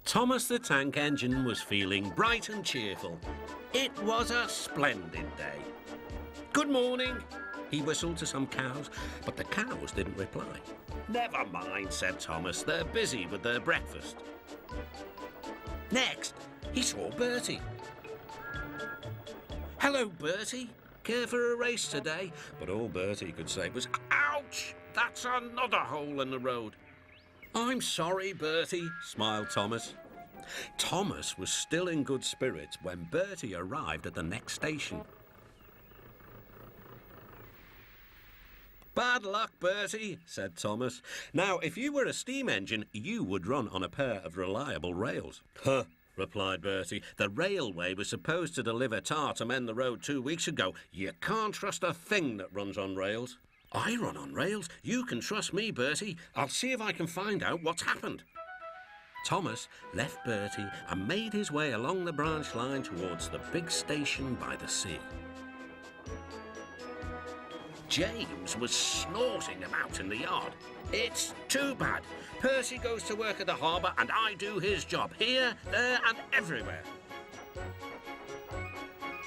Thomas the Tank Engine was feeling bright and cheerful. It was a splendid day. Good morning, he whistled to some cows, but the cows didn't reply. Never mind, said Thomas, they're busy with their breakfast. Next, he saw Bertie. Hello, Bertie. Care for a race today? But all Bertie could say was, ouch, that's another hole in the road. I'm sorry, Bertie, smiled Thomas. Thomas was still in good spirits when Bertie arrived at the next station. Bad luck, Bertie, said Thomas. Now, if you were a steam engine, you would run on a pair of reliable rails. Huh, replied Bertie. The railway was supposed to deliver tar to mend the road 2 weeks ago. You can't trust a thing that runs on rails. I run on rails. You can trust me, Bertie. I'll see if I can find out what's happened. Thomas left Bertie and made his way along the branch line towards the big station by the sea. James was snorting about in the yard. It's too bad. Percy goes to work at the harbour and I do his job here, there and everywhere.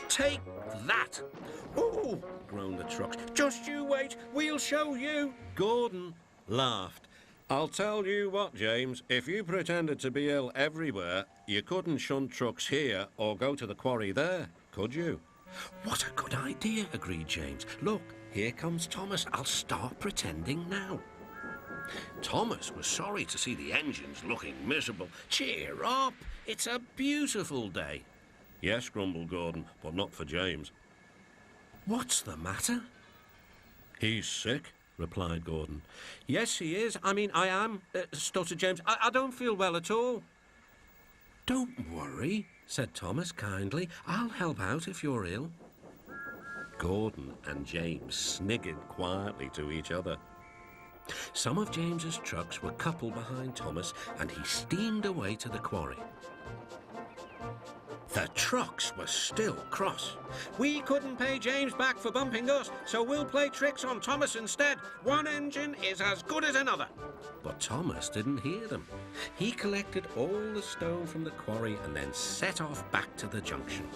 Take that! Ooh, groaned the trucks. Just you wait, we'll show you. Gordon laughed. I'll tell you what, James, if you pretended to be ill everywhere, you couldn't shunt trucks here or go to the quarry there, could you? What a good idea, agreed James. Look, here comes Thomas. I'll start pretending now. Thomas was sorry to see the engines looking miserable. Cheer up, it's a beautiful day. Yes, grumbled Gordon, but not for James. What's the matter? He's sick, replied Gordon. Yes, he is. I am, stuttered James. I don't feel well at all. Don't worry, said Thomas kindly. I'll help out if you're ill. Gordon and James sniggered quietly to each other. Some of James's trucks were coupled behind Thomas, and he steamed away to the quarry. The trucks were still cross. We couldn't pay James back for bumping us, so we'll play tricks on Thomas instead. One engine is as good as another. But Thomas didn't hear them. He collected all the stone from the quarry and then set off back to the junction.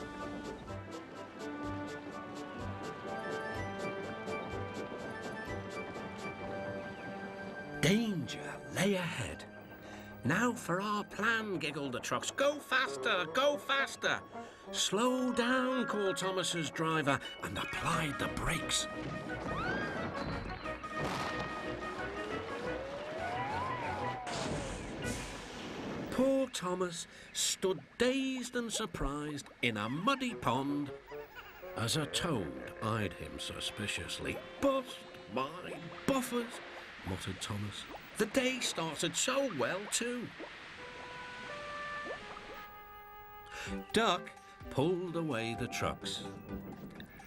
Danger lay ahead. Now for our plan, giggled the trucks. Go faster, go faster. Slow down, called Thomas's driver and applied the brakes. Poor Thomas stood dazed and surprised in a muddy pond as a toad eyed him suspiciously. Bust my buffers, muttered Thomas. The day started so well, too. Duck pulled away the trucks,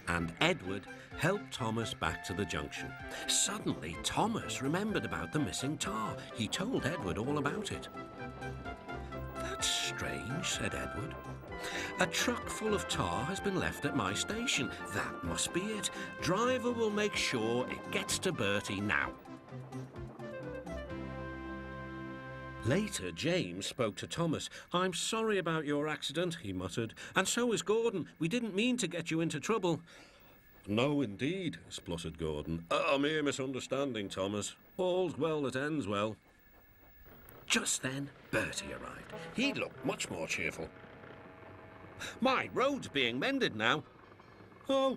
and Edward helped Thomas back to the junction. Suddenly, Thomas remembered about the missing tar. He told Edward all about it. That's strange, said Edward. A truck full of tar has been left at my station. That must be it. Driver will make sure it gets to Bertie now. Later, James spoke to Thomas. I'm sorry about your accident, he muttered. And so is Gordon. We didn't mean to get you into trouble. No, indeed, spluttered Gordon. A mere misunderstanding, Thomas. All's well that ends well. Just then, Bertie arrived. He looked much more cheerful. My road's being mended now. Oh,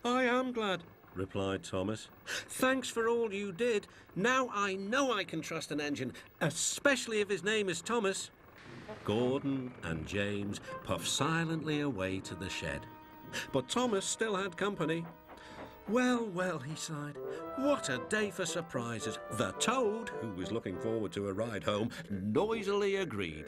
I am glad, replied Thomas. Thanks for all you did. Now I know I can trust an engine, especially if his name is Thomas. Gordon and James puffed silently away to the shed. But Thomas still had company. Well, well, he sighed. What a day for surprises. The toad, who was looking forward to a ride home, noisily agreed.